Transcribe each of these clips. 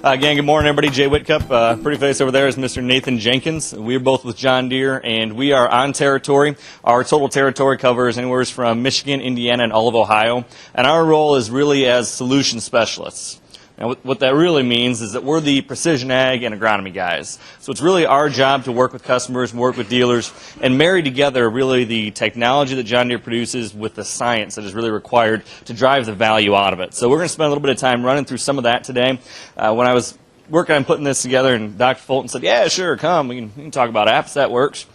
Again, good morning, everybody. Jay Witkop. Pretty face over there is Mr. Nathan Jenkins. We're both with John Deere, and we are on territory. Our total territory covers anywhere from Michigan, Indiana, and all of Ohio. And our role is really as solution specialists. Now, what that really means is that we're the precision ag and agronomy guys. So it's really our job to work with customers, work with dealers, and marry together really the technology that John Deere produces with the science that is really required to drive the value out of it. So we're going to spend a little bit of time running through some of that today. When I was working on putting this together, and Dr. Fulton said, yeah, sure, come. We can talk about apps. That works.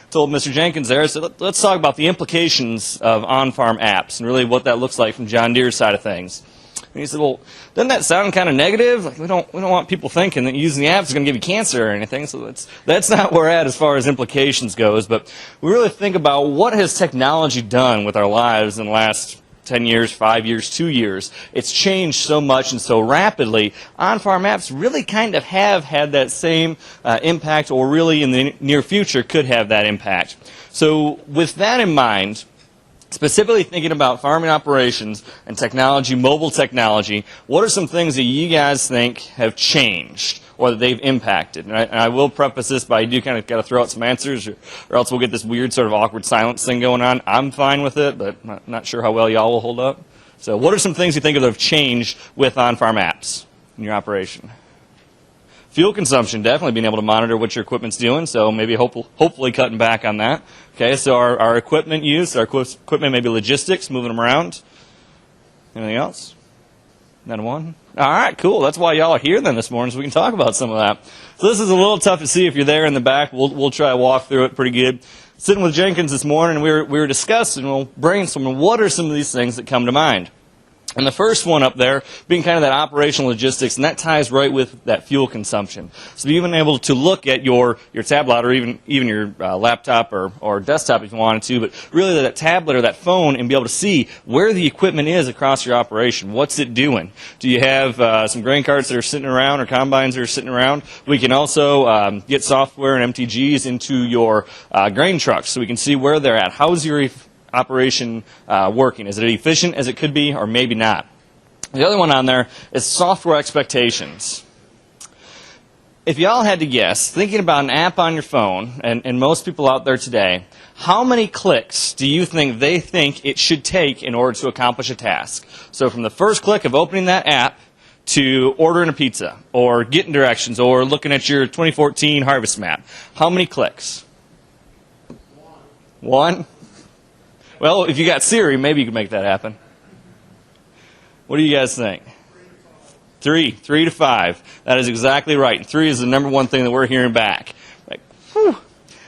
Told Mr. Jenkins there, I said, let's talk about the implications of on-farm apps and really what that looks like from John Deere's side of things. And he said, well, doesn't that sound kind of negative? Like, we don't want people thinking that using the apps is going to give you cancer or anything. So that's not where we're at as far as implications goes. But we really think about what has technology done with our lives in the last 10 years, 5 years, 2 years. It's changed so much and so rapidly. On-farm apps really kind of have had that same impact, or really in the near future could have that impact. So with that in mind, specifically thinking about farming operations and technology, mobile technology, what are some things that you guys think have changed or that they've impacted? And I will preface this by, you do kind of got to throw out some answers, or else we'll get this weird sort of awkward silence thing going on. I'm fine with it, but not sure how well y'all will hold up. So what are some things you think that have changed with on-farm apps in your operation? Fuel consumption, definitely being able to monitor what your equipment's doing, so maybe hopefully cutting back on that. Okay, so our equipment use, our equipment, maybe logistics, moving them around. Anything else? None one? All right, cool. That's why y'all are here then this morning, so we can talk about some of that. So this is a little tough to see if you're there in the back. We'll try to walk through it pretty good. Sitting with Jenkins this morning, and we were discussing, brainstorming, what are some of these things that come to mind? And the first one up there being kind of that operational logistics, and that ties right with that fuel consumption. So you've been able to look at your tablet, or even your laptop or desktop if you wanted to, but really that tablet or that phone, and be able to see where the equipment is across your operation. What's it doing? Do you have some grain carts that are sitting around or combines that are sitting around? We can also get software and MTGs into your grain trucks so we can see where they're at. How's your operation working? Is it efficient as it could be, or maybe not? The other one on there is software expectations. If y'all had to guess, thinking about an app on your phone, and most people out there today, how many clicks do you think they think it should take in order to accomplish a task? So from the first click of opening that app to ordering a pizza, or getting directions, or looking at your 2014 harvest map, how many clicks? One? Well, if you got Siri, maybe you can make that happen. What do you guys think? 3 to 5. That is exactly right. And 3 is the number one thing that we're hearing back. Like, whew,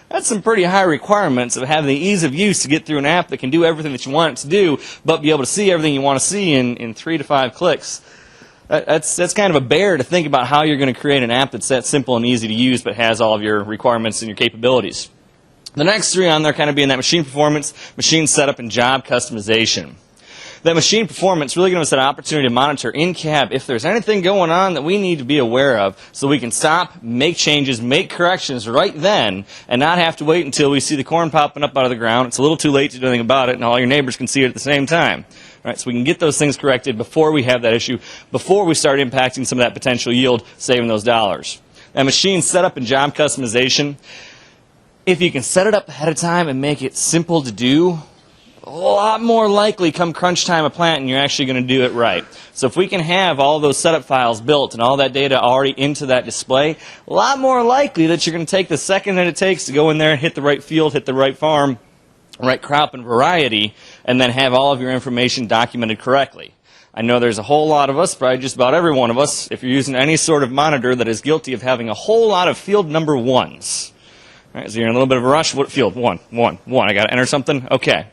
that's some pretty high requirements of having the ease of use to get through an app that can do everything that you want it to do, but be able to see everything you want to see in 3 to 5 clicks. That's kind of a bear to think about how you're going to create an app that's that simple and easy to use, but has all of your requirements and your capabilities. The next 3 on there kind of being that machine performance, machine setup, and job customization. That machine performance really gives us an opportunity to monitor in cab if there's anything going on that we need to be aware of, so we can stop, make changes, make corrections right then, and not have to wait until we see the corn popping up out of the ground. It's a little too late to do anything about it, and all your neighbors can see it at the same time. All right, so we can get those things corrected before we have that issue, before we start impacting some of that potential yield, saving those dollars. That machine setup and job customization, if you can set it up ahead of time and make it simple to do, a lot more likely come crunch time of planting you're actually going to do it right. So if we can have all those setup files built and all that data already into that display, a lot more likely that you're going to take the second that it takes to go in there and hit the right field, hit the right farm, right crop and variety, and then have all of your information documented correctly. I know there's a whole lot of us, probably just about every one of us, if you're using any sort of monitor, that is guilty of having a whole lot of field number 1s. All right, so you're in a little bit of a rush. What field? 1. I got to enter something? Okay.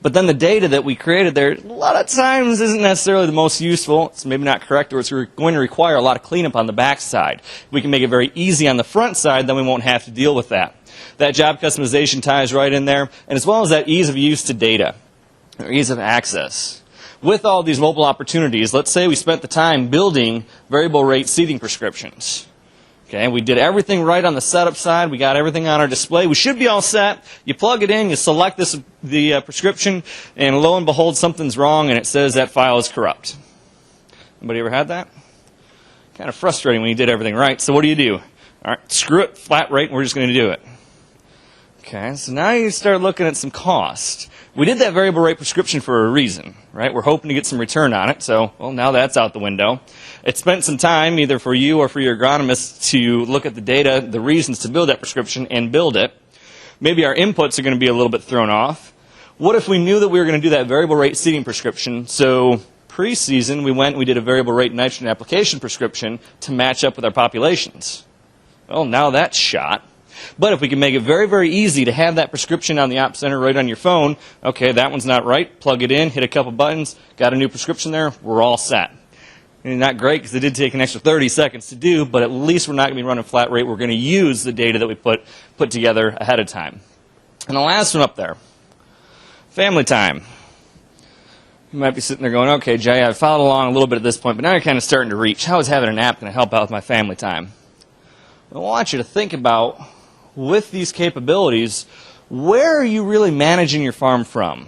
But then the data that we created there, a lot of times isn't necessarily the most useful. It's maybe not correct, or it's going to require a lot of cleanup on the back side. If we can make it very easy on the front side, then we won't have to deal with that. That job customization ties right in there, and as well as that ease of use to data, or ease of access. With all these mobile opportunities, let's say we spent the time building variable rate seeding prescriptions. Okay, we did everything right on the setup side. We got everything on our display. We should be all set. You plug it in, you select the prescription, and lo and behold, something's wrong, and it says that file is corrupt. Anybody ever had that? Kind of frustrating when you did everything right. So what do? All right, screw it, flat rate, and we're just going to do it. Okay, so now you start looking at some cost. We did that variable rate prescription for a reason, right? We're hoping to get some return on it, so, well, now that's out the window. It spent some time, either for you or for your agronomist, to look at the data, the reasons to build that prescription, and build it. Maybe our inputs are going to be a little bit thrown off. What if we knew that we were going to do that variable rate seeding prescription? So pre-season, we did a variable rate nitrogen application prescription to match up with our populations. Well, now that's shot. But if we can make it very, very easy to have that prescription on the op center right on your phone, okay, that one's not right, plug it in, hit a couple buttons, got a new prescription there, we're all set. And not great because it did take an extra 30 seconds to do, but at least we're not going to be running flat rate. We're going to use the data that we put together ahead of time. And the last one up there, family time. You might be sitting there going, okay, Jay, I've followed along a little bit at this point, but now you're kind of starting to reach. How is having an app going to help out with my family time? I want you to think about, with these capabilities, where are you really managing your farm from?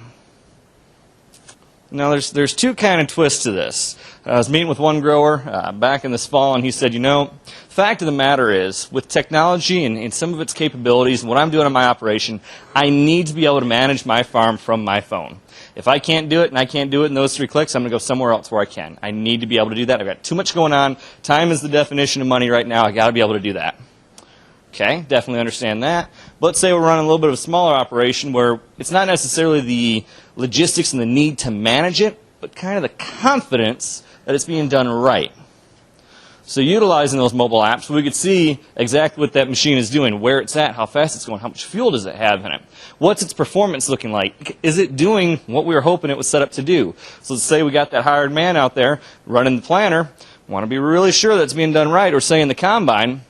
Now, there's two kind of twists to this. I was meeting with one grower back in this fall, and he said, the fact of the matter is, with technology and some of its capabilities and what I'm doing in my operation, I need to be able to manage my farm from my phone. If I can't do it, and I can't do it in those 3 clicks, I'm going to go somewhere else where I can. I need to be able to do that. I've got too much going on. Time is the definition of money right now. I've got to be able to do that. Okay, definitely understand that. But let's say we're running a little bit of a smaller operation where it's not necessarily the logistics and the need to manage it, but kind of the confidence that it's being done right. So utilizing those mobile apps, we could see exactly what that machine is doing, where it's at, how fast it's going, how much fuel does it have in it, what's its performance looking like, is it doing what we were hoping it was set up to do. So let's say we got that hired man out there running the planter, want to be really sure that it's being done right, or say in the combine,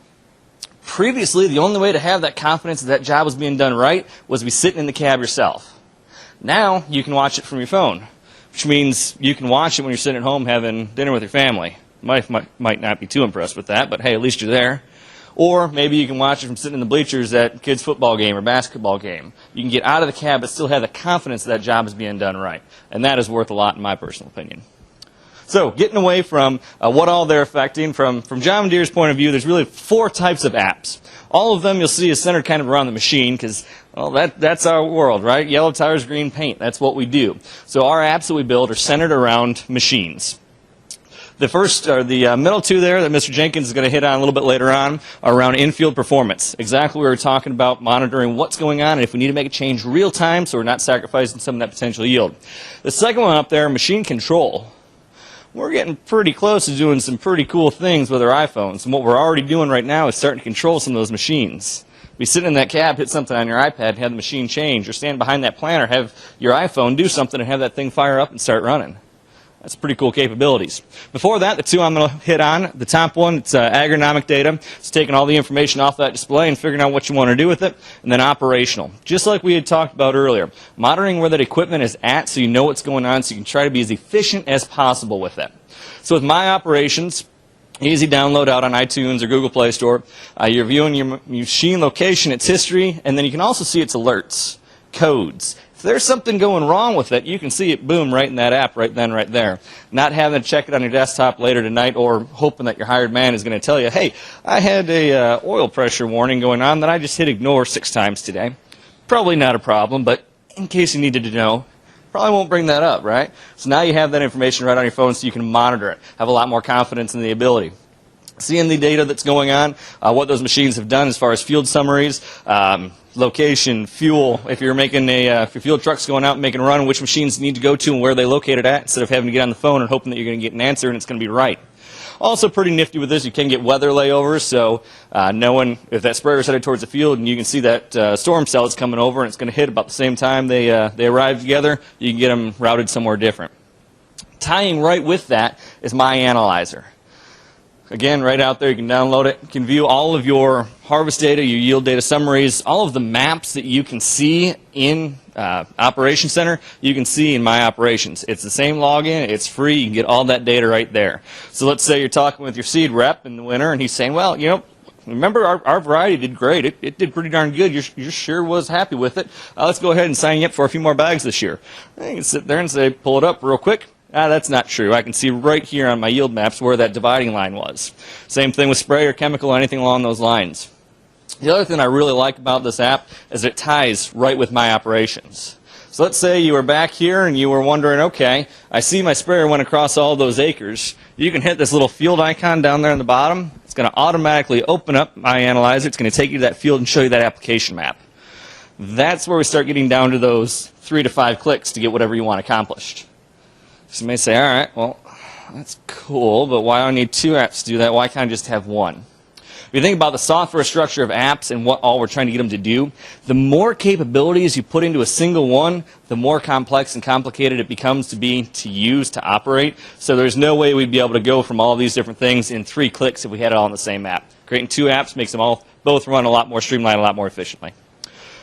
previously, the only way to have that confidence that job was being done right was to be sitting in the cab yourself. Now, you can watch it from your phone, which means you can watch it when you're sitting at home having dinner with your family. Wife might not be too impressed with that, but hey, at least you're there. Or maybe you can watch it from sitting in the bleachers at kids' football game or basketball game. You can get out of the cab but still have the confidence that job is being done right. And that is worth a lot in my personal opinion. So, getting away from what all they're affecting, from John Deere's point of view, there's really 4 types of apps. All of them you'll see is centered kind of around the machine because, well, that's our world, right? Yellow tires, green paint. That's what we do. So our apps that we build are centered around machines. The first, or the middle 2 there that Mr. Jenkins is going to hit on a little bit later on, are around in-field performance. Exactly what we were talking about, monitoring what's going on and if we need to make a change real time so we're not sacrificing some of that potential yield. The second one up there, machine control. We're getting pretty close to doing some pretty cool things with our iPhones. And what we're already doing right now is starting to control some of those machines. Be sitting in that cab, hit something on your iPad, have the machine change, or stand behind that planter, have your iPhone do something and have that thing fire up and start running. That's pretty cool capabilities. Before that, the 2 I'm going to hit on, the top one, it's agronomic data. It's taking all the information off that display and figuring out what you want to do with it. And then operational. Just like we had talked about earlier, monitoring where that equipment is at so you know what's going on so you can try to be as efficient as possible with it. So with my operations, easy download out on iTunes or Google Play Store. You're viewing your machine location, its history, and then you can also see its alerts, codes. If there's something going wrong with it, you can see it, boom, right in that app right then, right there. Not having to check it on your desktop later tonight or hoping that your hired man is going to tell you, hey, I had a oil pressure warning going on that I just hit ignore 6 times today. Probably not a problem, but in case you needed to know, probably won't bring that up, right? So now you have that information right on your phone so you can monitor it, have a lot more confidence in the ability. Seeing the data that's going on, what those machines have done as far as field summaries, location, fuel, if you're making if your fuel truck's going out and making a run, which machines need to go to and where they located at, instead of having to get on the phone and hoping that you're going to get an answer and it's going to be right. Also pretty nifty with this, you can get weather layovers, so knowing if that sprayer is headed towards the field and you can see that storm cell is coming over and it's going to hit about the same time they arrive together, you can get them routed somewhere different. Tying right with that is My Analyzer. Again, right out there, you can download it. You can view all of your harvest data, your yield data summaries, all of the maps that you can see in Operation Center, you can see in My Operations. It's the same login. It's free. You can get all that data right there. So let's say you're talking with your seed rep in the winter, and he's saying, well, remember our variety did great. It did pretty darn good. You sure was happy with it. Let's go ahead and sign you up for a few more bags this year. You can sit there and say, pull it up real quick. That's not true. I can see right here on my yield maps where that dividing line was. Same thing with spray or chemical or anything along those lines. The other thing I really like about this app is it ties right with my operations. So let's say you were back here and you were wondering, okay, I see my sprayer went across all those acres. You can hit this little field icon down there on the bottom. It's going to automatically open up my analyzer. It's going to take you to that field and show you that application map. That's where we start getting down to those 3 to 5 clicks to get whatever you want accomplished. So you may say, all right, well, that's cool, but why do I need 2 apps to do that? Why can't I just have one? If you think about the software structure of apps and what all we're trying to get them to do, the more capabilities you put into a single one, the more complex and complicated it becomes to use, to operate. So there's no way we'd be able to go from all these different things in 3 clicks if we had it all in the same app. Creating 2 apps makes them all both run a lot more streamlined, a lot more efficiently.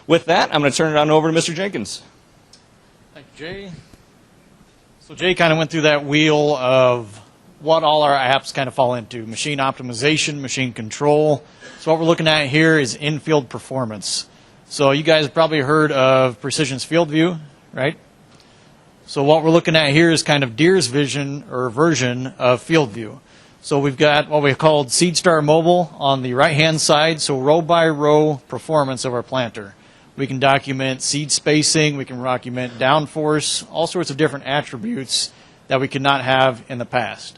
With that, I'm going to turn it on over to Mr. Jenkins. Thank you, Jay. So Jay kind of went through that wheel of what all our apps kind of fall into: machine optimization, machine control. So what we're looking at here is in-field performance. So you guys have probably heard of Precision's Field View, right? So what we're looking at here is kind of Deere's Vision or version of Field View. So we've got what we called SeedStar Mobile on the right-hand side, so row-by-row performance of our planter. We can document seed spacing, we can document downforce, all sorts of different attributes that we could not have in the past.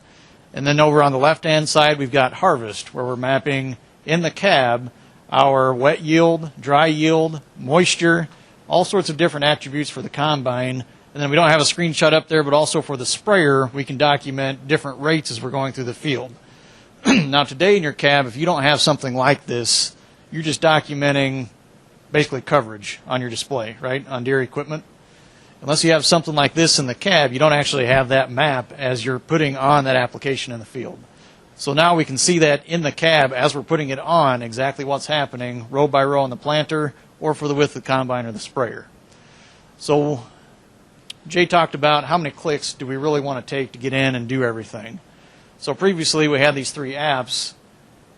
And then over on the left-hand side, we've got harvest, where we're mapping in the cab our wet yield, dry yield, moisture, all sorts of different attributes for the combine. And then we don't have a screenshot up there, but also for the sprayer, we can document different rates as we're going through the field. Now today in your cab, if you don't have something like this, you're just documenting basically coverage on your display, right, on Deere equipment. Unless you have something like this in the cab, you don't actually have that map as you're putting on that application in the field. So now we can see that in the cab as we're putting it on, exactly what's happening row by row on the planter or for the width of the combine or the sprayer. So Jay talked about how many clicks do we really want to take to get in and do everything. So previously we had these 3 apps,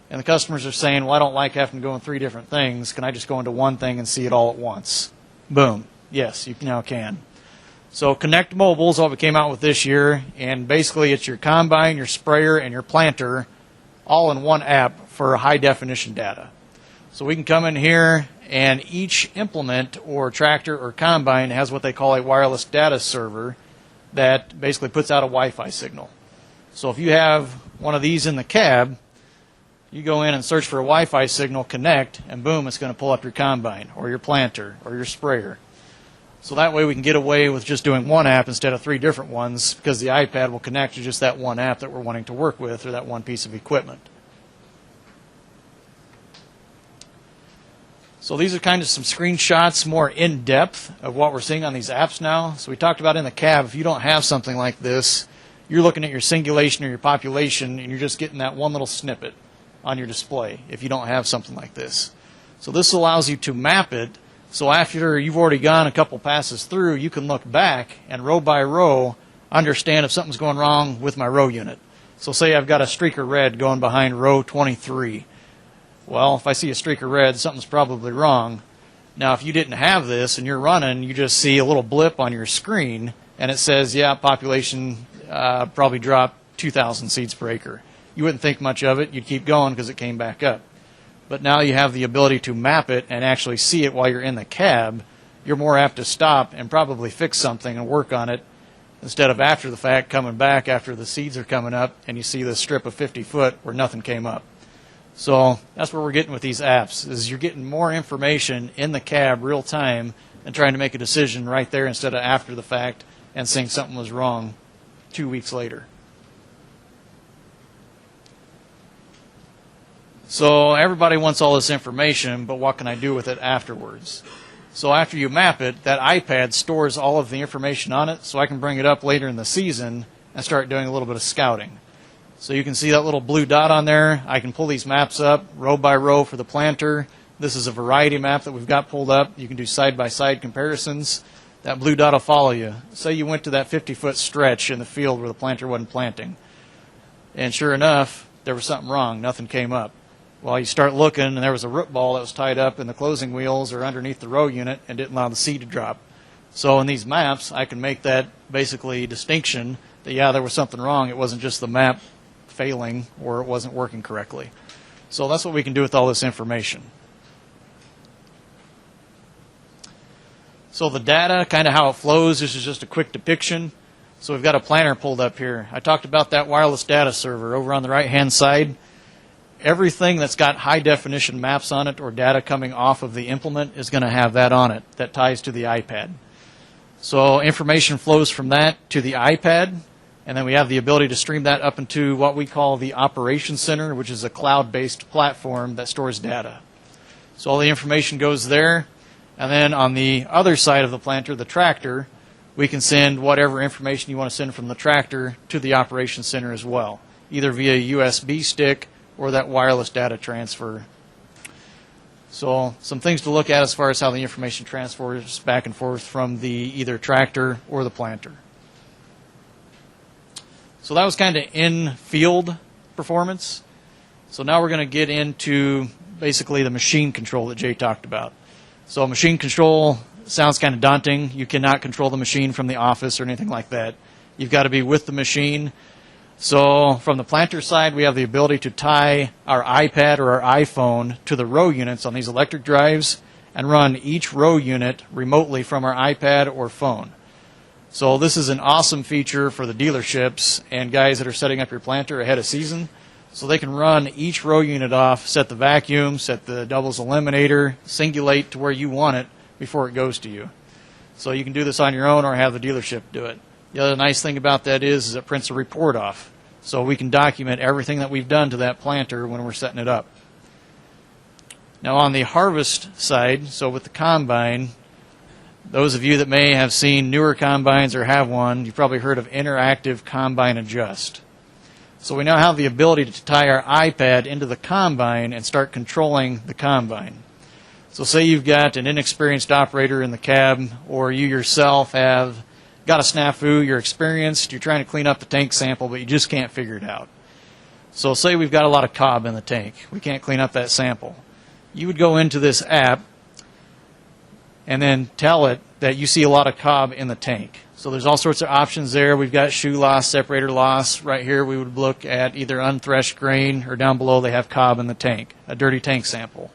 and the customers are saying, well, I don't like having to go in 3 different things. Can I just go into one thing and see it all at once? Boom. Yes, you now can. So Connect Mobile is what we came out with this year, and basically it's your combine, your sprayer, and your planter all in one app for high definition data. So we can come in here, and each implement or tractor or combine has what they call a wireless data server that basically puts out a Wi-Fi signal. So if you have one of these in the cab, you go in and search for a Wi-Fi signal, connect, and boom, it's going to pull up your combine or your planter or your sprayer. So that way we can get away with just doing one app instead of 3 different ones, because the iPad will connect to just that one app that we're wanting to work with or that one piece of equipment. So these are kind of some screenshots more in depth of what we're seeing on these apps now. So we talked about in the cab, if you don't have something like this, you're looking at your singulation or your population and you're just getting that one little snippet on your display if you don't have something like this. So this allows you to map it. So after you've already gone a couple passes through, you can look back and row by row understand if something's going wrong with my row unit. So say I've got a streak of red going behind row 23. Well, if I see a streak of red, something's probably wrong. Now, if you didn't have this and you're running, you just see a little blip on your screen and it says, yeah, population probably dropped 2,000 seeds per acre. You wouldn't think much of it. You'd keep going because it came back up. But now you have the ability to map it and actually see it while you're in the cab. You're more apt to stop and probably fix something and work on it instead of after the fact coming back after the seeds are coming up and you see this strip of 50 foot where nothing came up. So that's what we're getting with these apps, is you're getting more information in the cab real time and trying to make a decision right there instead of after the fact and saying something was wrong 2 weeks later. So everybody wants all this information, but what can I do with it afterwards? So after you map it, that iPad stores all of the information on it, so I can bring it up later in the season and start doing a little bit of scouting. So you can see that little blue dot on there. I can pull these maps up row by row for the planter. This is a variety map that we've got pulled up. You can do side-by-side comparisons. That blue dot will follow you. Say you went to that 50-foot stretch in the field where the planter wasn't planting. And sure enough, there was something wrong. Nothing came up. Well, you start looking, and there was a root ball that was tied up in the closing wheels or underneath the row unit and didn't allow the seed to drop. So in these maps, I can make that basically distinction that, yeah, there was something wrong. It wasn't just the map failing or it wasn't working correctly. So that's what we can do with all this information. So the data, kind of how it flows, this is just a quick depiction. So we've got a planner pulled up here. I talked about that wireless data server over on the right-hand side. Everything that's got high-definition maps on it or data coming off of the implement is going to have that on it that ties to the iPad. So information flows from that to the iPad, and then we have the ability to stream that up into what we call the Operations Center, which is a cloud-based platform that stores data. So all the information goes there, and then on the other side of the planter, the tractor, we can send whatever information you want to send from the tractor to the Operations Center as well, either via USB stick or that wireless data transfer. So some things to look at as far as how the information transfers back and forth from the either tractor or the planter. So that was kind of in-field performance. So now we're going to get into basically the machine control that Jay talked about. So machine control sounds kind of daunting. You cannot control the machine from the office or anything like that. You've got to be with the machine. So from the planter side, we have the ability to tie our iPad or our iPhone to the row units on these electric drives and run each row unit remotely from our iPad or phone. So this is an awesome feature for the dealerships and guys that are setting up your planter ahead of season. So they can run each row unit off, set the vacuum, set the doubles eliminator, singulate to where you want it before it goes to you. So you can do this on your own or have the dealership do it. The other nice thing about that is it prints a report off. So we can document everything that we've done to that planter when we're setting it up. Now on the harvest side, so with the combine, those of you that may have seen newer combines or have one, you've probably heard of interactive combine adjust. So we now have the ability to tie our iPad into the combine and start controlling the combine. So say you've got an inexperienced operator in the cab, or you yourself have got a snafu, you're experienced, you're trying to clean up the tank sample, but you just can't figure it out. So say we've got a lot of cob in the tank. We can't clean up that sample. You would go into this app and then tell it that you see a lot of cob in the tank. So there's all sorts of options there. We've got shoe loss, separator loss. Right here we would look at either unthreshed grain, or down below they have cob in the tank, a dirty tank sample.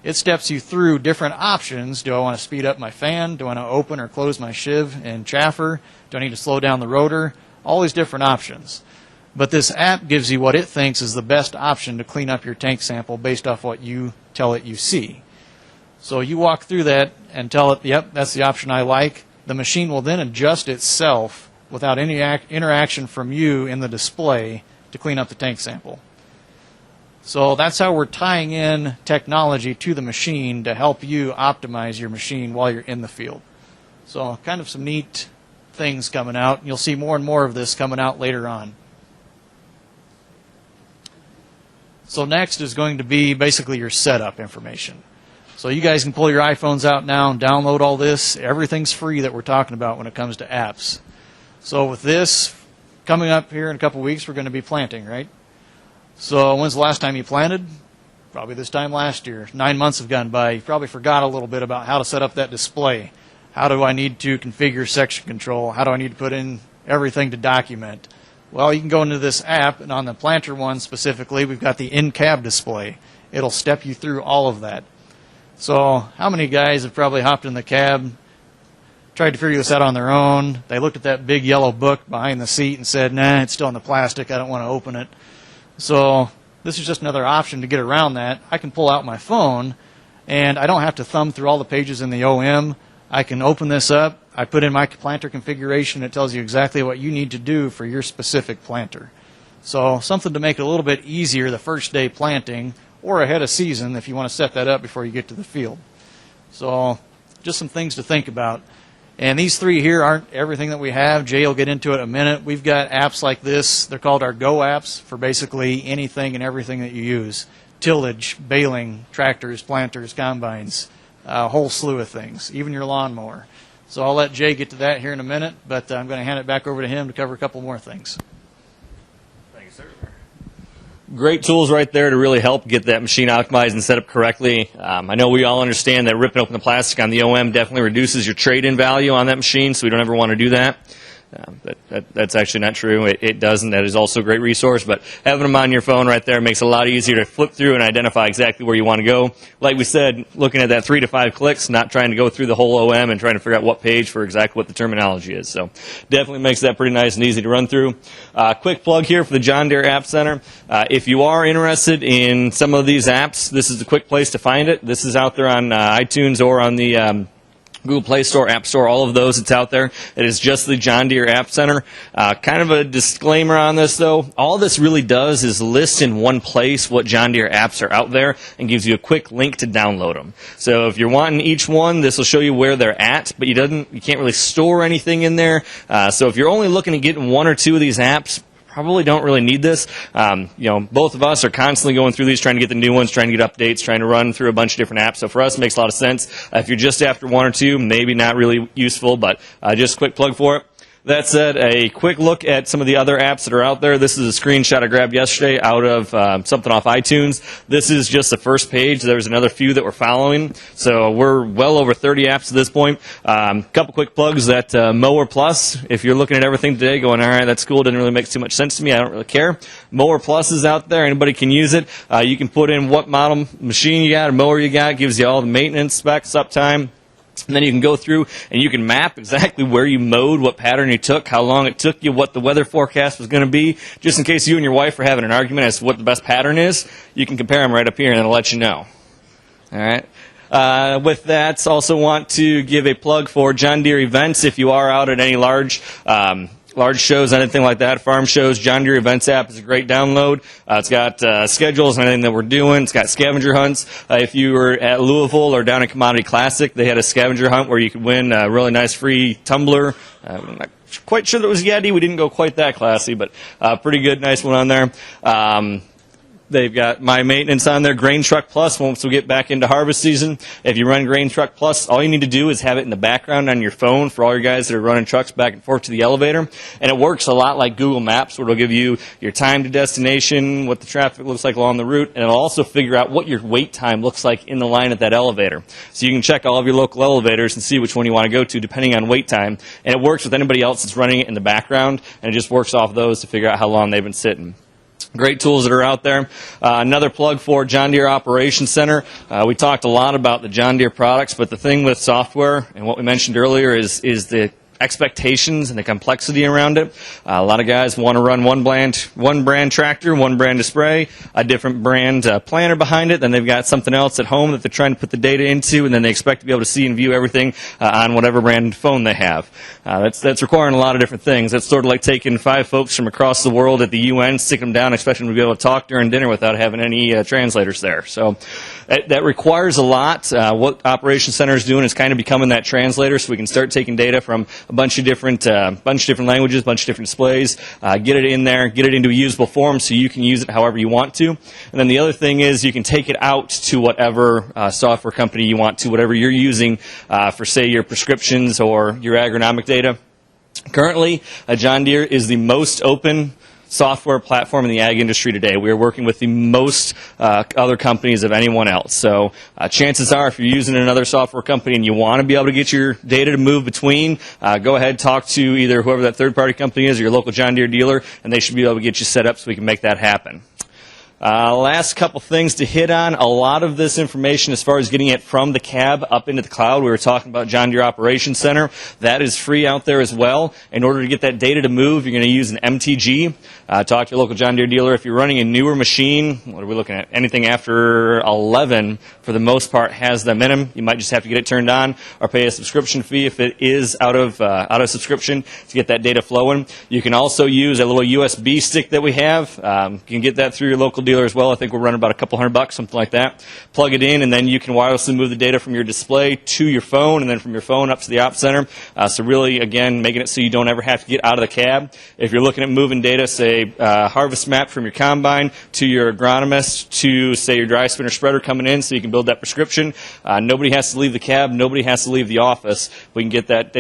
It steps you through different options. Do I want to speed up my fan? Do I want to open or close my sheave and chaffer? Do I need to slow down the rotor? All these different options. But this app gives you what it thinks is the best option to clean up your tank sample based off what you tell it you see. So you walk through that and tell it, yep, that's the option I like. The machine will then adjust itself without any interaction from you in the display to clean up the tank sample. So that's how we're tying in technology to the machine to help you optimize your machine while you're in the field. So kind of some neat things coming out. You'll see more and more of this coming out later on. So next is going to be basically your setup information. So you guys can pull your iPhones out now and download all this. Everything's free that we're talking about when it comes to apps. So with this, coming up here in a couple weeks, we're going to be planting, right? So when's the last time you planted? Probably this time last year. 9 months have gone by. You probably forgot a little bit about how to set up that display. How do I need to configure section control? How do I need to put in everything to document? Well, you can go into this app, and on the planter one specifically, we've got the in-cab display. It'll step you through all of that. So how many guys have probably hopped in the cab, tried to figure this out on their own? They looked at that big yellow book behind the seat and said, nah, it's still in the plastic. I don't want to open it. So this is just another option to get around that. I can pull out my phone, and I don't have to thumb through all the pages in the OM. I can open this up. I put in my planter configuration. It tells you exactly what you need to do for your specific planter. So something to make it a little bit easier the first day planting or ahead of season if you want to set that up before you get to the field. So just some things to think about. And these three here aren't everything that we have. Jay will get into it in a minute. We've got apps like this. They're called our Go apps for basically anything and everything that you use. Tillage, baling, tractors, planters, combines, a whole slew of things, even your lawnmower. So I'll let Jay get to that here in a minute, but I'm going to hand it back over to him to cover a couple more things. Thank you, sir. Great tools right there to really help get that machine optimized and set up correctly. I know we all understand that ripping open the plastic on the OM definitely reduces your trade-in value on that machine, so we don't ever want to do that. That's actually not true. It doesn't. That is also a great resource, but having them on your phone right there makes it a lot easier to flip through and identify exactly where you want to go. Like we said, looking at that 3 to 5 clicks, not trying to go through the whole OM and trying to figure out what page for exactly what the terminology is. So definitely makes that pretty nice and easy to run through. Quick plug here for the John Deere App Center. If you are interested in some of these apps, this is a quick place to find it. This is out there on iTunes or on the Google Play Store, App Store, all of those, it's out there. It is just the John Deere App Center. Kind of a disclaimer on this, though. All this really does is list in one place what John Deere apps are out there and gives you a quick link to download them. So if you're wanting each one, this will show you where they're at, but you can't really store anything in there. So if you're only looking at getting 1 or 2 of these apps, probably don't really need this. Both of us are constantly going through these, trying to get the new ones, trying to get updates, trying to run through a bunch of different apps. So for us, it makes a lot of sense. If you're just after 1 or 2, maybe not really useful, but just a quick plug for it. That said, a quick look at some of the other apps that are out there. This is a screenshot I grabbed yesterday out of something off iTunes. This is just the first page. There's another few that we're following. So we're well over 30 apps at this point. Couple quick plugs. That Mower Plus, if you're looking at everything today going, all right, that's cool, didn't really make too much sense to me, I don't really care. Mower Plus is out there. Anybody can use it. You can put in what model machine you got or mower you got. It gives you all the maintenance specs, uptime. And then you can go through and you can map exactly where you mowed, what pattern you took, how long it took you, what the weather forecast was going to be. Just in case you and your wife are having an argument as to what the best pattern is, you can compare them right up here and it'll let you know. All right. With that, also want to give a plug for John Deere events. If you are out at any large shows, anything like that, farm shows, John Deere Events app is a great download. It's got schedules and anything that we're doing. It's got scavenger hunts. If you were at Louisville or down at Commodity Classic, they had a scavenger hunt where you could win a really nice free tumbler. I'm not quite sure that was Yeti. We didn't go quite that classy, but pretty good, nice one on there. They've got My Maintenance on there, Grain Truck Plus, once we get back into harvest season. If you run Grain Truck Plus, all you need to do is have it in the background on your phone for all your guys that are running trucks back and forth to the elevator. And it works a lot like Google Maps, where it'll give you your time to destination, what the traffic looks like along the route, and it'll also figure out what your wait time looks like in the line at that elevator. So you can check all of your local elevators and see which one you want to go to depending on wait time. And it works with anybody else that's running it in the background, and it just works off those to figure out how long they've been sitting. Great tools that are out there. Another plug for John Deere Operations Center. We talked a lot about the John Deere products, but the thing with software and what we mentioned earlier is the expectations and the complexity around it. A lot of guys want to run one brand tractor, one brand display, a different brand planner behind it. Then they've got something else at home that they're trying to put the data into, and then they expect to be able to see and view everything on whatever brand phone they have. That's requiring a lot of different things. That's sort of like taking 5 folks from across the world at the UN, sticking them down, expecting them to be able to talk during dinner without having any translators there. So that requires a lot. What Operations Center is doing is kind of becoming that translator, so we can start taking data from a bunch of different languages, a bunch of different displays, get it in there, get it into a usable form so you can use it however you want to. And then the other thing is you can take it out to whatever software company you want to, whatever you're using for, say, your prescriptions or your agronomic data. Currently, John Deere is the most open software platform in the ag industry today. We are working with the most other companies of anyone else. So chances are, if you're using another software company and you want to be able to get your data to move between, go ahead, talk to either whoever that third-party company is or your local John Deere dealer, and they should be able to get you set up so we can make that happen. Last couple things to hit on. A lot of this information as far as getting it from the cab up into the cloud. We were talking about John Deere Operations Center. That is free out there as well. In order to get that data to move, you're going to use an MTG. Talk to your local John Deere dealer. If you're running a newer machine, what are we looking at? Anything after 11, for the most part, has them in them. You might just have to get it turned on or pay a subscription fee if it is out of subscription to get that data flowing. You can also use a little USB stick that we have. You can get that through your local dealer as well. I think we're running about a couple $100, something like that. Plug it in, and then you can wirelessly move the data from your display to your phone, and then from your phone up to the op center. So really, again, making it so you don't ever have to get out of the cab. If you're looking at moving data, say harvest map from your combine to your agronomist to, say, your dry spinner spreader coming in so you can build that prescription, nobody has to leave the cab, nobody has to leave the office. We can get that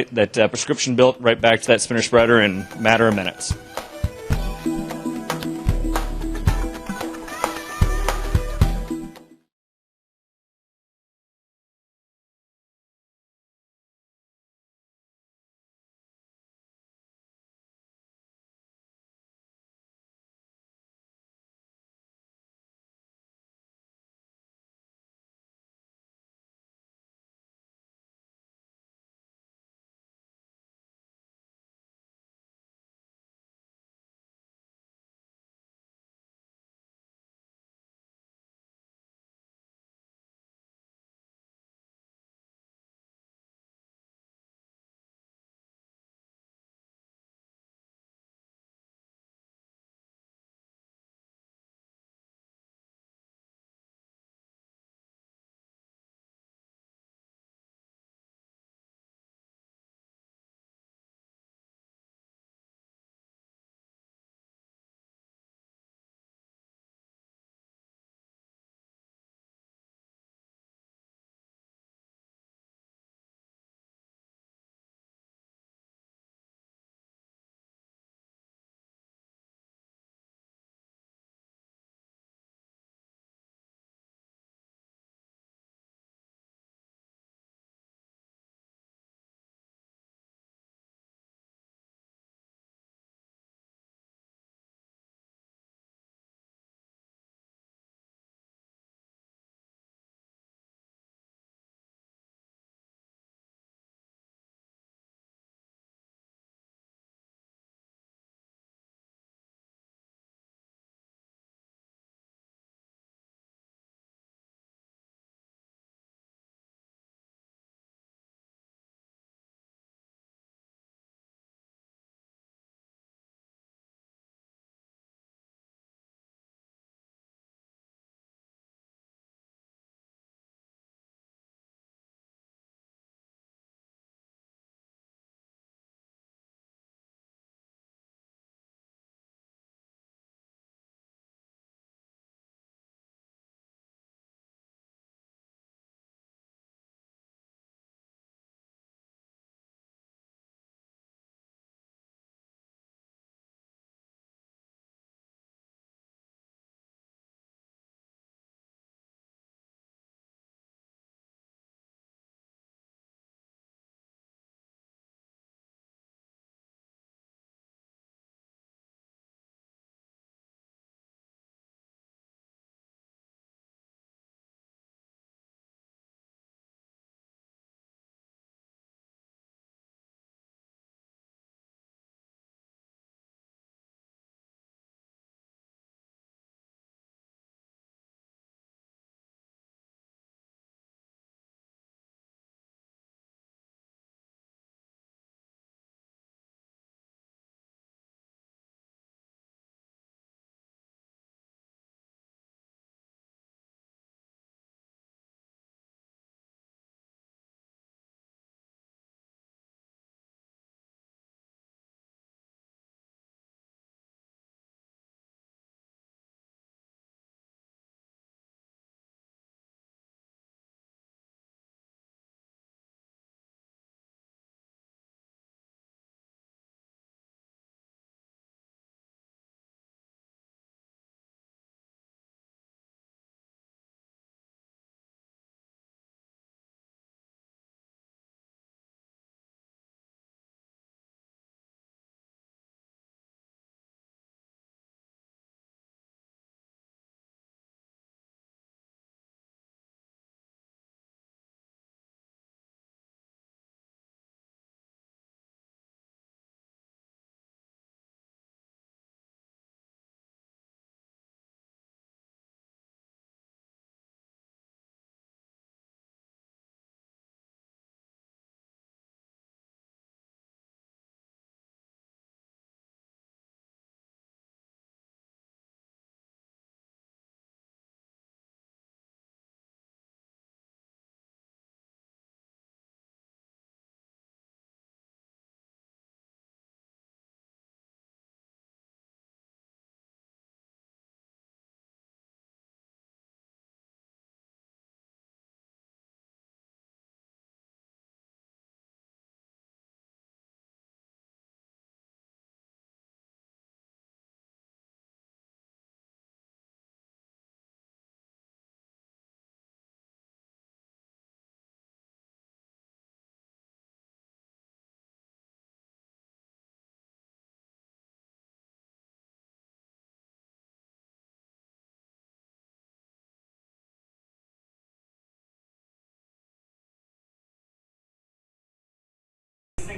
prescription built right back to that spinner spreader in a matter of minutes.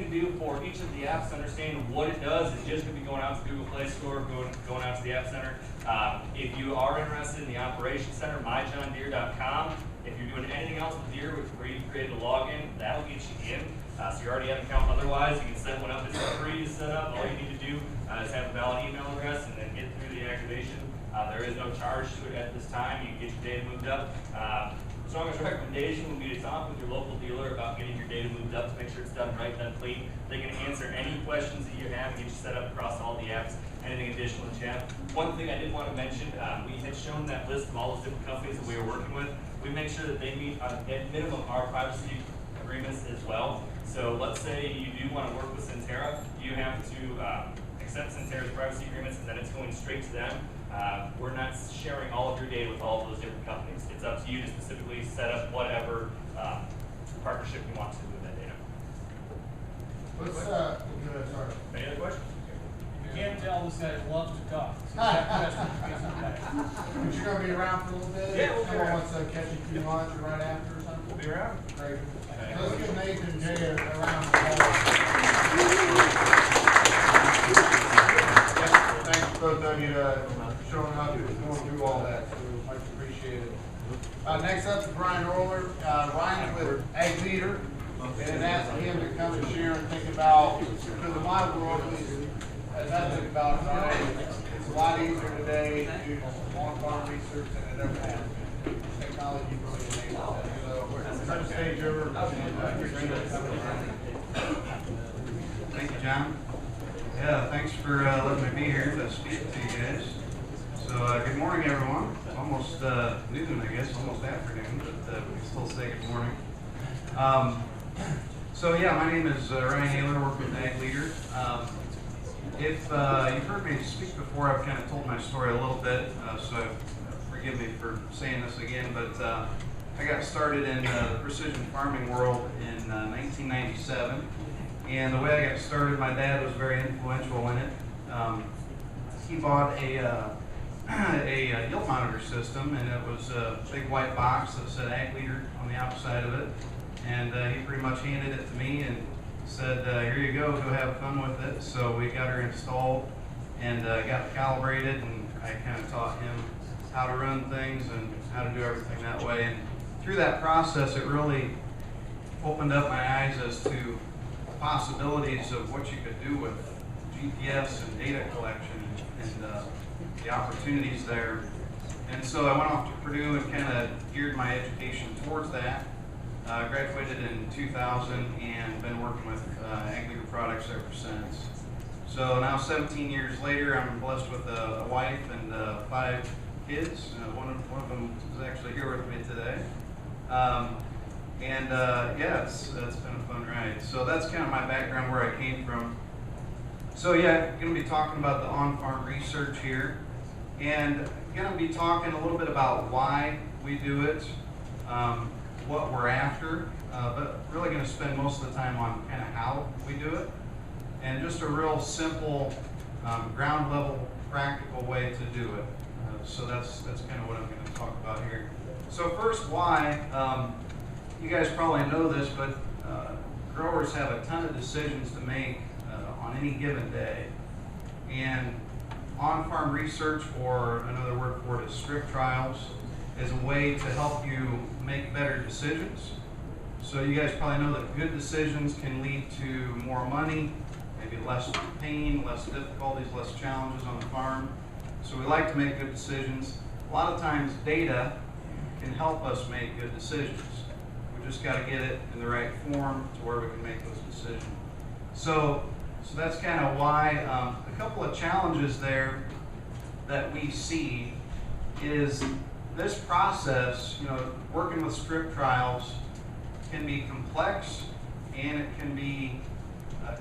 can do for each of the apps to understand what it does is just going to be going out to Google Play Store, going out to the App Center. If you are interested in the Operations Center, myjohndeere.com. If you're doing anything else with Deere, where you create a login, that'll get you in. So you already have an account. Otherwise, you can set one up. It's free to set up. All you need to do is have a valid email address and then get through the activation. There is no charge to it at this time. You can get your data moved up. Strongest recommendation would be to talk with your local dealer about getting your data moved up to make sure it's done right, done clean. They can answer any questions that you have and get you set up across all the apps, anything additional that you have. One thing I did want to mention, we had shown that list of all those different companies that we were working with. We make sure that they meet, at minimum, our privacy agreements as well. So let's say you do want to work with Centera, you have to accept Centera's privacy agreements, and then it's going straight to them. We're not sharing all of your data with all of those different companies. It's up to you to specifically set up whatever partnership you want to with that data. Sorry. Any other questions? You can't tell this guy loves to talk. So that question But you're going to be around for a little bit? Yeah, we'll be Someone around. wants to catch you through lunch or right after or something? We'll be around. Great. Okay. So let's give Nathan and Jay a round of applause. Thanks to both of you showing up and going through all that. So much appreciated. Next up is Brian Orler. Ryan's with Ag Leader. And asked him to come and share and think about, because in my world, as I think about it, it's a lot easier today to do on-farm research than it ever has been. Technology really enables that. So turn the stage over and appreciate it coming around. Thank you, John. Yeah, thanks for letting me be here to speak to you guys. So, good morning, everyone. It's almost noon, I guess, almost afternoon, but we can still say good morning. So, yeah, my name is Ryan Naylor. I work with Ag Leader. If you've heard me speak before, I've kind of told my story a little bit, so forgive me for saying this again, but I got started in the precision farming world in 1997. And the way I got started, my dad was very influential in it. He bought a yield monitor system, and it was a big white box that said Ag Leader on the outside of it. And he pretty much handed it to me and said, here you go have fun with it. So we got her installed and got calibrated, and I kind of taught him how to run things and how to do everything that way. And through that process, it really opened up my eyes as to possibilities of what you could do with GPS and data collection and the opportunities there. And so I went off to Purdue and kind of geared my education towards that. Graduated in 2000 and been working with Ag Leader products ever since. So now 17 years later, I'm blessed with a wife and 5 kids. One of them is actually here with me today. Yeah, it's been a fun ride. So that's kind of my background, where I came from. So yeah, I'm going to be talking about the on-farm research here, and going to be talking a little bit about why we do it, what we're after, but really going to spend most of the time on kind of how we do it, and just a real simple, ground level, practical way to do it. So that's kind of what I'm going to talk about here. So first, why. You guys probably know this, but growers have a ton of decisions to make on any given day. And on-farm research, or another word for it is strip trials, is a way to help you make better decisions. So you guys probably know that good decisions can lead to more money, maybe less pain, less difficulties, less challenges on the farm. So we like to make good decisions. A lot of times data can help us make good decisions. We just got to get it in the right form to where we can make those decisions. So that's kind of why. A couple of challenges there that we see is this process, working with strip trials can be complex, and it can be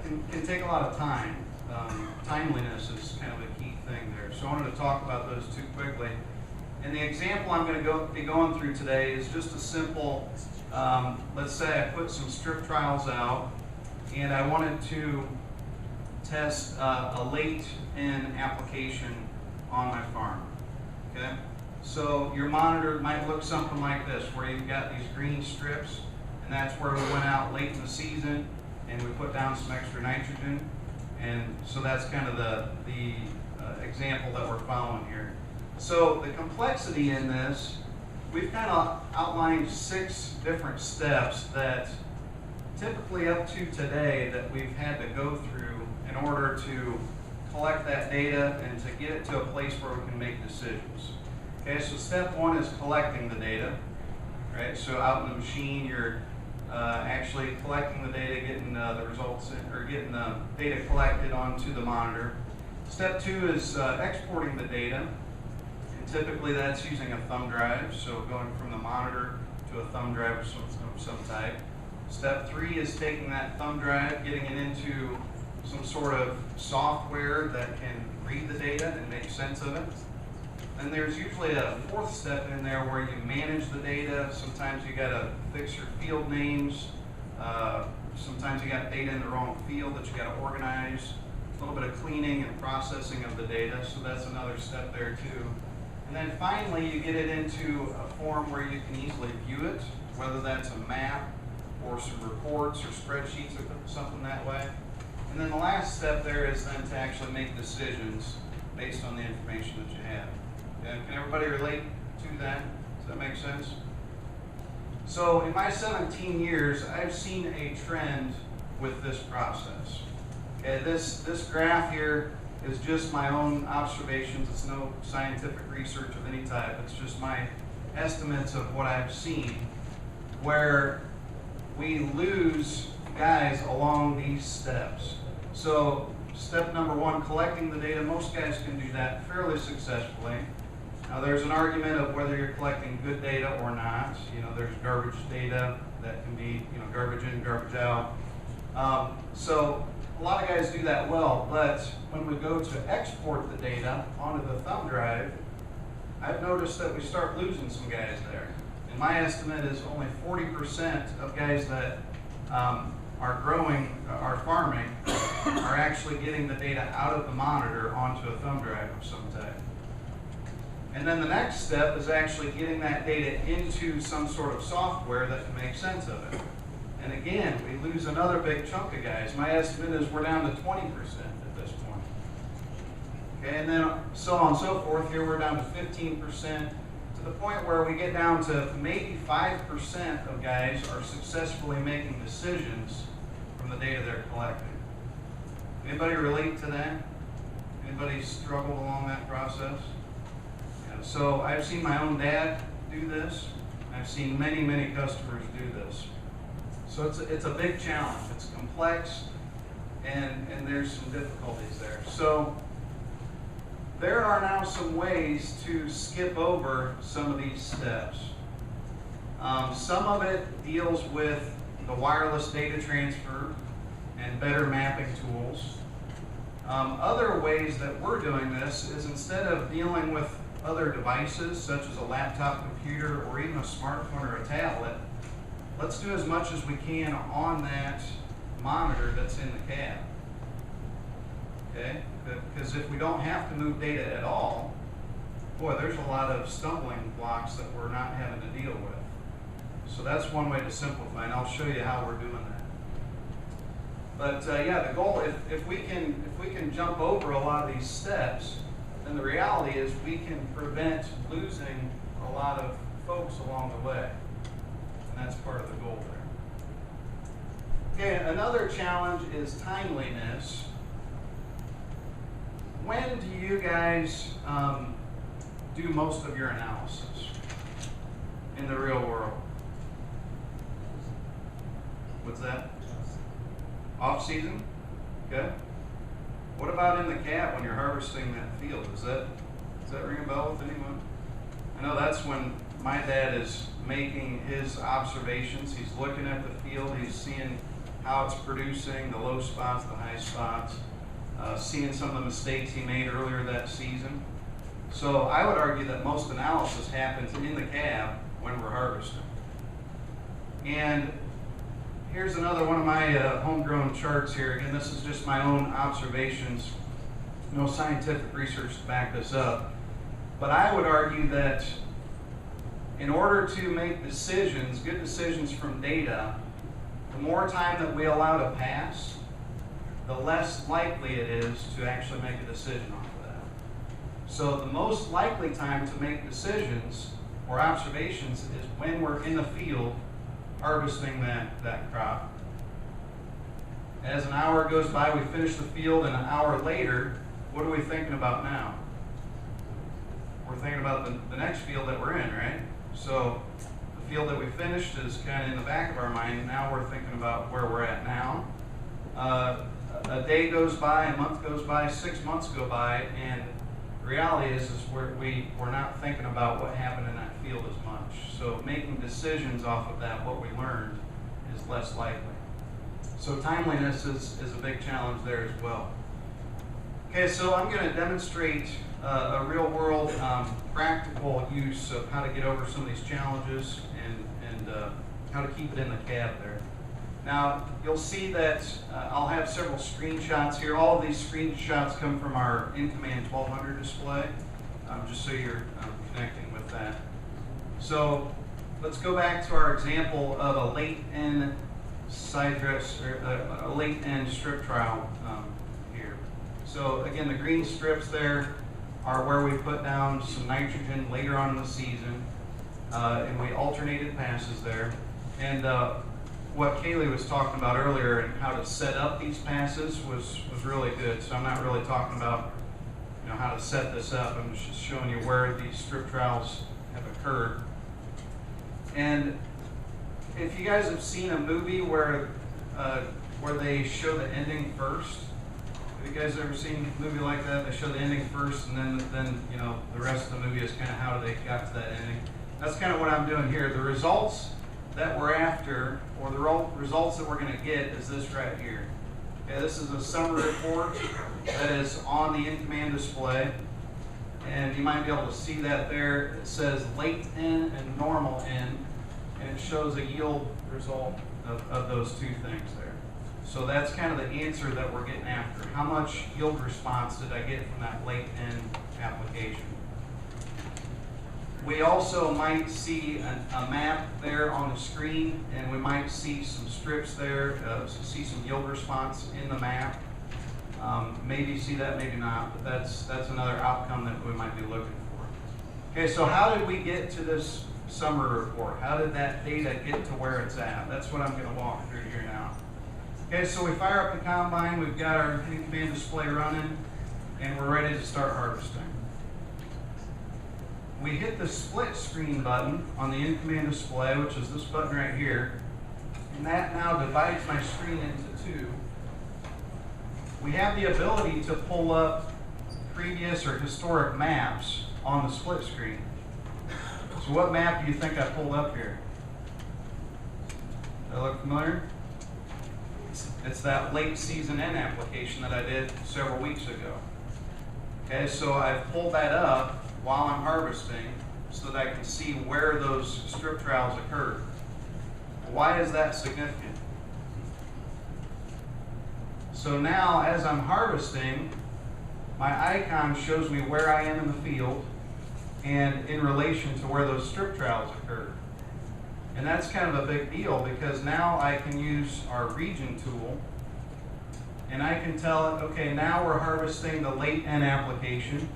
can take a lot of time. Timeliness is kind of a key thing there. So I wanted to talk about those two quickly. And the example I'm going to be going through today is just a simple, let's say I put some strip trials out, and I wanted to test a late-in application on my farm. Okay? So your monitor might look something like this, where you've got these green strips, and that's where we went out late in the season and we put down some extra nitrogen. And so that's kind of the example that we're following here. So the complexity in this, we've kind of outlined 6 different steps that typically up to today that we've had to go through in order to collect that data and to get it to a place where we can make decisions. Okay, so step 1 is collecting the data, right? So out in the machine, you're actually collecting the data, getting the results in, or getting the data collected onto the monitor. Step 2 is exporting the data, and typically that's using a thumb drive, so going from the monitor to a thumb drive of some type. Step 3 is taking that thumb drive, getting it into some sort of software that can read the data and make sense of it. Then there's usually a 4th step in there where you manage the data. Sometimes you got to fix your field names. Sometimes you got data in the wrong field that you got to organize. A little bit of cleaning and processing of the data, so that's another step there too. And then finally, you get it into a form where you can easily view it, whether that's a map or some reports or spreadsheets or something that way. And then the last step there is then to actually make decisions based on the information that you have. And can everybody relate to that? Does that make sense? So in my 17 years, I've seen a trend with this process. Okay, this graph here is just my own observations. It's no scientific research of any type. It's just my estimates of what I've seen, where we lose guys along these steps. So step number 1, collecting the data. Most guys can do that fairly successfully. Now there's an argument of whether you're collecting good data or not. You know, there's garbage data that can be, you know, garbage in, garbage out. So a lot of guys do that well, but when we go to export the data onto the thumb drive, I've noticed that we start losing some guys there. And my estimate is only 40% of guys that are farming, are actually getting the data out of the monitor onto a thumb drive of some type. And then the next step is actually getting that data into some sort of software that can make sense of it. And again, we lose another big chunk of guys. My estimate is we're down to 20% at this point. Okay, and then so on and so forth. Here we're down to 15%, to the point where we get down to maybe 5% of guys are successfully making decisions from the data they're collecting. Anybody relate to that? Anybody struggled along that process? Yeah, so I've seen my own dad do this. I've seen many, many customers do this. So it's a big challenge. It's complex, and there's some difficulties there. So there are now some ways to skip over some of these steps. Some of it deals with the wireless data transfer and better mapping tools. Other ways that we're doing this is, instead of dealing with other devices such as a laptop computer or even a smartphone or a tablet, let's do as much as we can on that monitor that's in the cab. Okay? Because if we don't have to move data at all, boy, there's a lot of stumbling blocks that we're not having to deal with. So that's one way to simplify, and I'll show you how we're doing that. But yeah, the goal, if we can jump over a lot of these steps, then the reality is we can prevent losing a lot of folks along the way. And that's part of the goal there. Okay, another challenge is timeliness. When do you guys do most of your analysis in the real world? What's that? Off season? Okay. What about in the cab when you're harvesting that field? Does that ring a bell with anyone? I know that's when my dad is making his observations. He's looking at the field. He's seeing how it's producing, the low spots, the high spots, seeing some of the mistakes he made earlier that season. So I would argue that most analysis happens in the cab when we're harvesting. And here's another one of my homegrown charts here. Again, this is just my own observations. No scientific research to back this up. But I would argue that in order to make decisions, good decisions from data, the more time that we allow to pass, the less likely it is to actually make a decision off of that. So the most likely time to make decisions or observations is when we're in the field harvesting that crop. As an hour goes by, we finish the field, and an hour later, what are we thinking about now? We're thinking about the next field that we're in, right? So the field that we finished is kind of in the back of our mind. Now we're thinking about where we're at now. A day goes by, a month goes by, 6 months go by, and the reality is we're not thinking about what happened in that field as much. So making decisions off of that, what we learned, is less likely. So timeliness is a big challenge there as well. Okay, so I'm going to demonstrate a real-world practical use of how to get over some of these challenges and how to keep it in the cab there. Now, you'll see that I'll have several screenshots here. All of these screenshots come from our In-Command 1200 display, just so you're connecting with that. So let's go back to our example of a late-end side dress, or a late-end strip trowel here. So again, the green strips there are where we put down some nitrogen later on in the season, and we alternated passes there. And what Kaylee was talking about earlier and how to set up these passes was really good. So I'm not really talking about how to set this up. I'm just showing you where these strip trowels have occurred. And if you guys have seen a movie where they show the ending first, have you guys ever seen a movie like that? They show the ending first, and then the rest of the movie is kind of how they got to that ending. That's kind of what I'm doing here. The results that we're after, or the results that we're going to get, is this right here. Okay, this is a summary report that is on the in-command display, and you might be able to see that there. It says late in and normal in, and it shows a yield result of those two things there. So that's kind of the answer that we're getting after. How much yield response did I get from that late in application? We also might see a map there on the screen, and we might see some strips there, see some yield response in the map. Maybe see that, maybe not, but that's another outcome that we might be looking for. Okay, so how did we get to this summary report? How did that data get to where it's at? That's what I'm going to walk through here now. Okay, so we fire up the combine, we've got our in-command display running, and we're ready to start harvesting. We hit the split screen button on the in-command display, which is this button right here, and that now divides my screen into two. We have the ability to pull up previous or historic maps on the split screen. So what map do you think I pulled up here? Does that look familiar? It's that late season end application that I did several weeks ago. Okay, so I've pulled that up while I'm harvesting so that I can see where those strip trowels occurred. Why is that significant? So now as I'm harvesting, my icon shows me where I am in the field and in relation to where those strip trowels occurred. And that's kind of a big deal because now I can use our region tool and I can tell it, okay, now we're harvesting the late end application,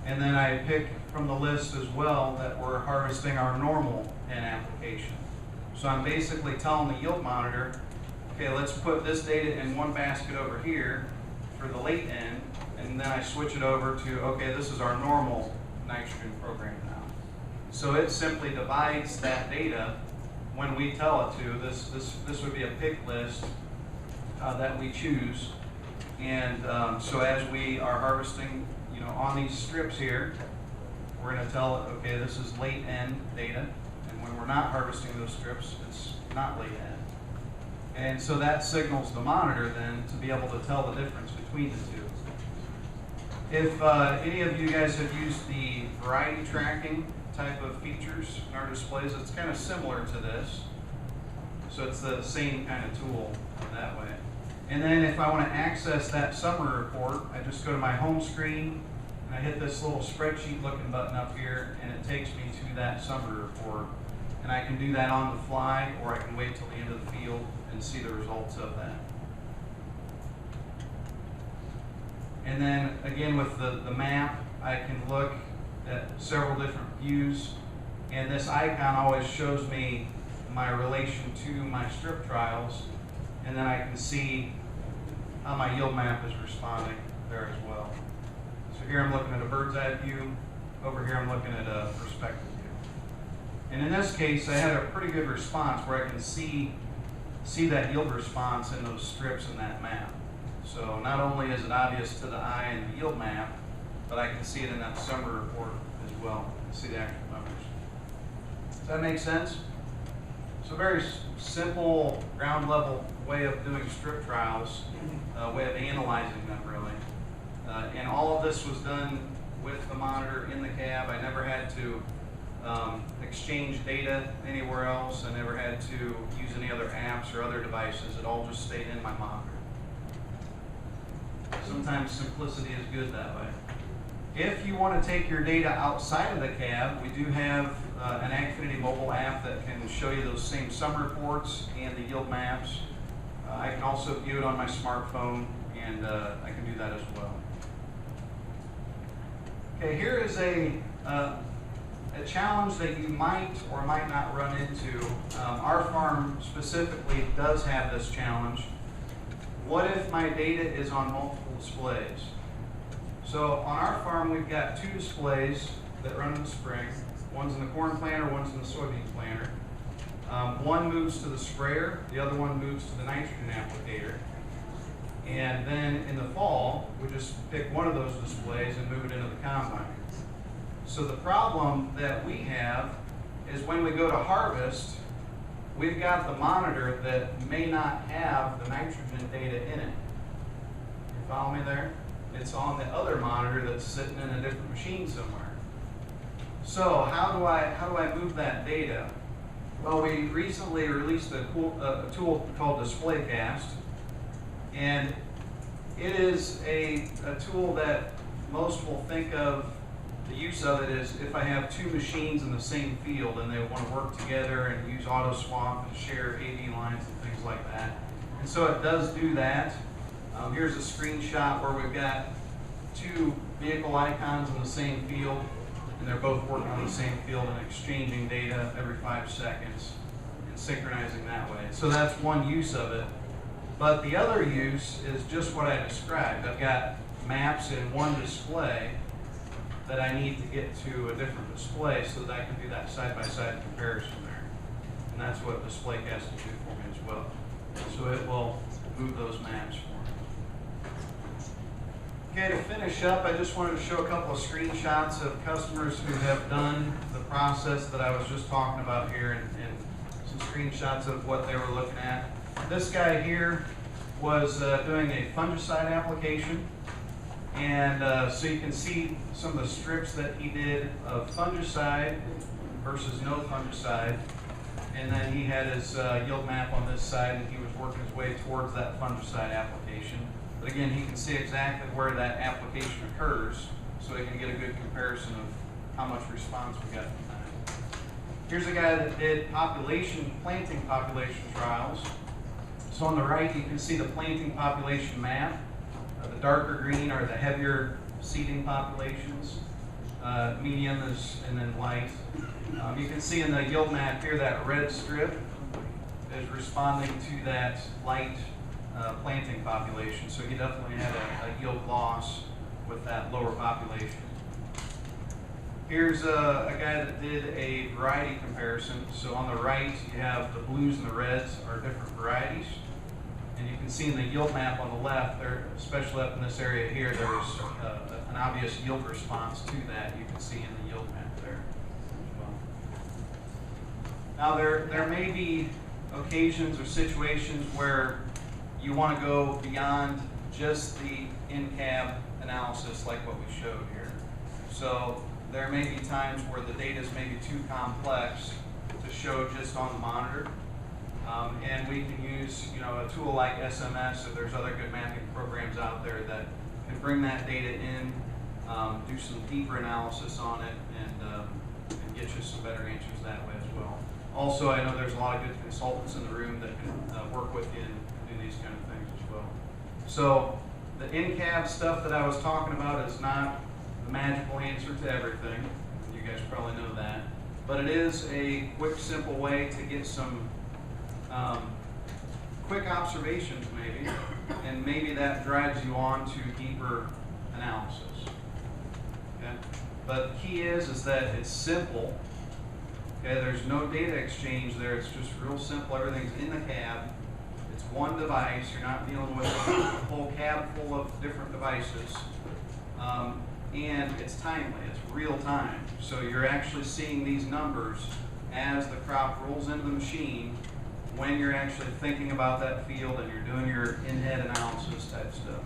and then I pick from the list as well that we're harvesting our normal end application. So I'm basically telling the yield monitor, okay, let's put this data in one basket over here for the late end, and then I switch it over to, okay, this is our normal nitrogen program now. So it simply divides that data when we tell it to. This would be a pick list that we choose, and so as we are harvesting, on these strips here, we're going to tell it, okay, this is late end data, and when we're not harvesting those strips, it's not late end. And so that signals the monitor then to be able to tell the difference between the two. If any of you guys have used the variety tracking type of features in our displays, it's kind of similar to this. So it's the same kind of tool that way. And then if I want to access that summary report, I just go to my home screen and I hit this little spreadsheet looking button up here, and it takes me to that summary report. and I can do that on the fly, or I can wait till the end of the field and see the results of that. And then again with the map, I can look at several different views, and this icon always shows me my relation to my strip trials, and then I can see how my yield map is responding there as well. So here I'm looking at a bird's eye view, over here I'm looking at a perspective view. And in this case I had a pretty good response where I can see that yield response in those strips in that map. So not only is it obvious to the eye in the yield map, but I can see it in that summary report as well, and see the actual numbers. Does that make sense? So very simple ground level way of doing strip trials, way of analyzing them really. And all of this was done with the monitor in the cab. I never had to exchange data anywhere else. I never had to use any other apps or other devices. It all just stayed in my monitor. Sometimes simplicity is good that way. If you want to take your data outside of the cab, we do have an Xfinity mobile app that can show you those same sum reports and the yield maps. I can also view it on my smartphone, and I can do that as well. Okay, here is a challenge that you might or might not run into. Our farm specifically does have this challenge. What if my data is on multiple displays? So on our farm, we've got 2 displays that run in the spring. One's in the corn planter, one's in the soybean planter. One moves to the sprayer, the other one moves to the nitrogen applicator. And then in the fall, we just pick one of those displays and move it into the combine. So the problem that we have is when we go to harvest, we've got the monitor that may not have the nitrogen data in it. You follow me there? It's on the other monitor that's sitting in a different machine somewhere. So how do I move that data? Well, we recently released a tool called DisplayCast, and it is a tool that most will think of. The use of it is if I have 2 machines in the same field and they want to work together and use auto swap and share AV lines and things like that. And so it does do that. Here's a screenshot where we've got 2 vehicle icons in the same field, and they're both working on the same field and exchanging data every 5 seconds and synchronizing that way. So that's one use of it. But the other use is just what I described. I've got maps in one display that I need to get to a different display so that I can do that side-by-side comparison there. And that's what DisplayCast will do for me as well. So it will move those maps for me. Okay, to finish up, I just wanted to show a couple of screenshots of customers who have done the process that I was just talking about here, and some screenshots of what they were looking at. This guy here was doing a fungicide application. And so you can see some of the strips that he did of fungicide versus no fungicide. And then he had his yield map on this side, and he was working his way towards that fungicide application. But again, he can see exactly where that application occurs, so he can get a good comparison of how much response we got from that. Here's a guy that did planting population trials. So on the right, you can see the planting population map. The darker green are the heavier seeding populations. Medium is, and then light. You can see in the yield map here that red strip is responding to that light planting population. So you definitely had a yield loss with that lower population. Here's a guy that did a variety comparison. So on the right, you have the blues and the reds are different varieties. And you can see in the yield map on the left, especially up in this area here, there's an obvious yield response to that. You can see in the yield map there as well. Now there may be occasions or situations where you want to go beyond just the in-cab analysis like what we showed here. So there may be times where the data is maybe too complex to show just on the monitor. And we can use, a tool like SMS, if there's other good mapping programs out there that can bring that data in, do some deeper analysis on it, and get you some better answers that way as well. Also, I know there's a lot of good consultants in the room that can work with you and do these kind of things as well. So the in-cab stuff that I was talking about is not the magical answer to everything. You guys probably know that. But it is a quick, simple way to get some quick observations maybe, and maybe that drives you on to deeper analysis. Okay? But the key is that it's simple. Okay, there's no data exchange there. It's just real simple. Everything's in the cab. It's one device. You're not dealing with a whole cab full of different devices. And it's timely. It's real time. So you're actually seeing these numbers as the crop rolls into the machine when you're actually thinking about that field and you're doing your in-head analysis type stuff.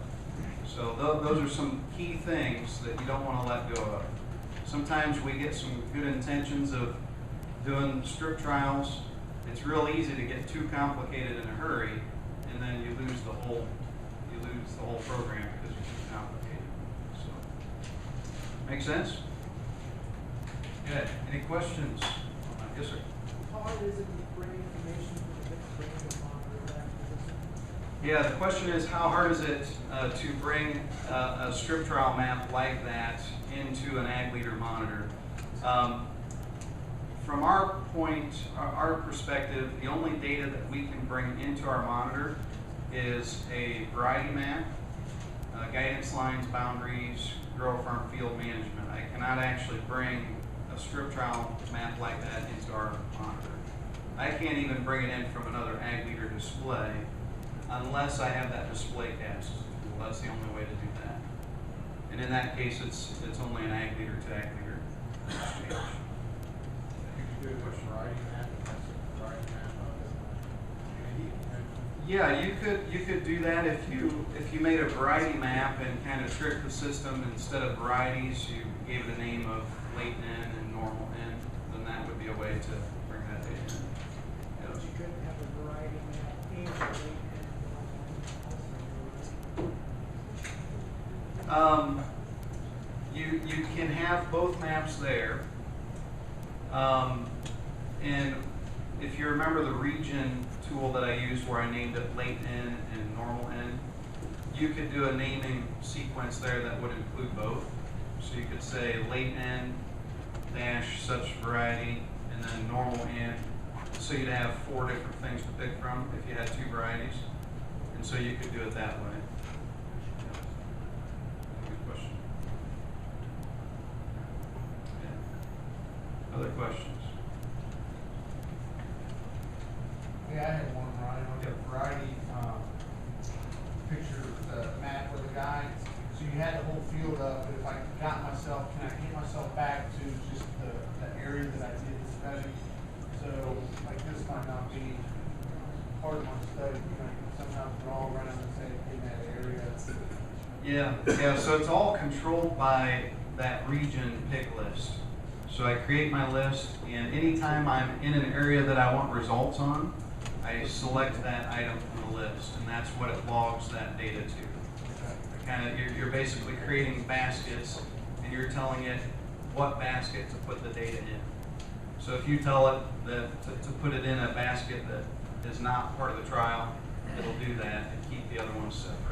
So those are some key things that you don't want to let go of. Sometimes we get some good intentions of doing strip trials. It's real easy to get too complicated in a hurry, and then you lose the whole program because you're too complicated. So, make sense? Good. Any questions? Yes, sir. How hard is it to bring information from the fixed range monitor back to the system? Yeah, the question is how hard is it to bring a strip trial map like that into an ag leader monitor? From our point, our perspective, the only data that we can bring into our monitor is a variety map, guidance lines, boundaries, grower farm field management. I cannot actually bring a strip trial map like that into our monitor. I can't even bring it in from another ag leader display unless I have that display cast. Well, that's the only way to do that. And in that case, it's only an ag leader to ag leader exchange. Yeah, you could do that if you made a variety map and kind of tricked the system. Instead of varieties, you gave it a name of late N and normal N. Then that would be a way to bring that data in. Yeah. But you couldn't have a variety map and a late and You can have both maps there. And if you remember the region tool that I used where I named it late N and normal N, you could do a naming sequence there that would include both. So you could say late N dash such variety and then normal N. So you'd have 4 different things to pick from if you had 2 varieties. And so you could do it that way. Good question. Yeah. Other questions? Yeah, I had one, Ryan, on the variety picture, the map with the guides. So you had the whole field up, but if I got myself, can I get myself back to just the area that I did the study? So, like, this might not be part of my study, you know, sometimes we're all around and say, in that area. Yeah, so it's all controlled by that region pick list. So I create my list, and anytime I'm in an area that I want results on, I select that item from the list, and that's what it logs that data to. Kind of, you're basically creating baskets, and you're telling it what basket to put the data in. So if you tell it that to put it in a basket that is not part of the trial, it'll do that and keep the other ones separate.